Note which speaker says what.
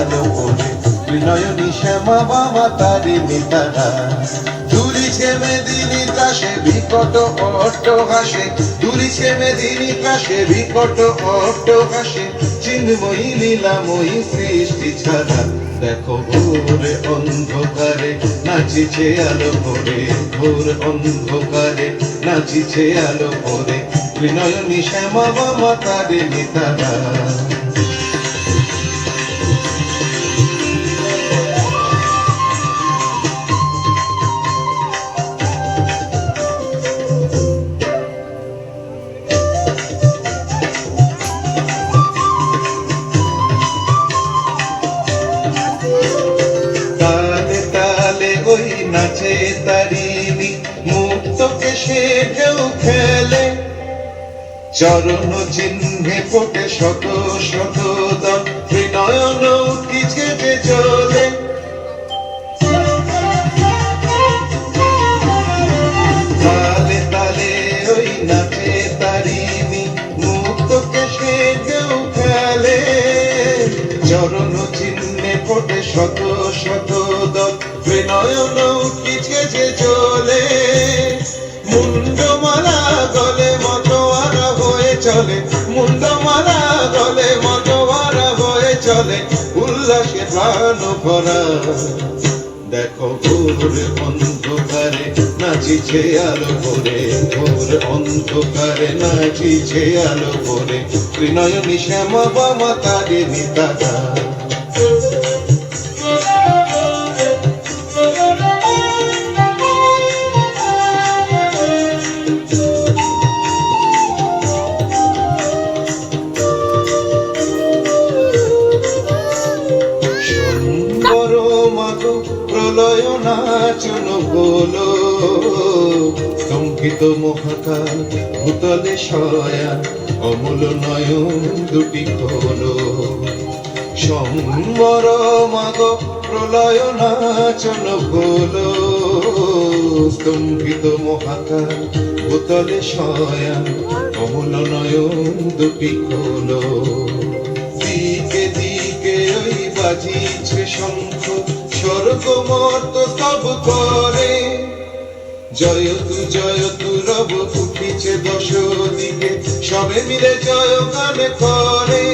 Speaker 1: আলো পড়ে নয়নী শ্যামা বাবা তারিণী তারা দুলিছে মেদিনী ত্রাসে বিকট অট্টহাসে দুলিছে মেদিনী ত্রাসে বিকট অট্টহাসে চিন্ময়ী লীলাময়ী সৃষ্টি ছাড়া দেখো ভোরে অন্ধকারে নাচিছে আলো ভরে ভোর অন্ধকারে নাচিছে আলো ভরে নয়নী শ্যামা বাবা তারিণী তারা নাচে তারিণী মুক্ত কেশে ঢেউ খেলে চরণ চিহ্নে ফোটে শত শত দল নয়ন উঠিছে যে চলে তালে তালে ওই নাচে তারিণী মুক্ত কেশে ঢেউ খেলে চরণ চিহ্নে ফোটে শত শত দল নয়ন উঠিছে যে চলে মুন্ডমালা গলে মতোয়ারা হয়ে চলে মুন্ডমালা গলে মতোয়ারা হয়ে চলে উল্লাসে প্রাণ ভরা দেখো ভোর অন্ধকারে নাচিছে আলো ভরে ভোর অন্ধকারে নাচিছে আলো ভরে ত্রিনয়নী শ্যামা বাবা তারিণী তারা প্রলয় নাচন বলো স্তম্ভিত মহাকাল ভূতলে শয়া অমূল নয়ন দুটি খোলো সম্বর মাগ প্রলয় নাচন বলো স্তম্ভিত মহাকাল ভূতলে শয়া অমূল নয়ন দুটি খোলো দিকে দিকে ওই বাজিছে শঙ্খ স্বর্গ মর্ত সব করে জয়তু রব উঠিছে দশ দিকে সবে মিলে জয় গান করে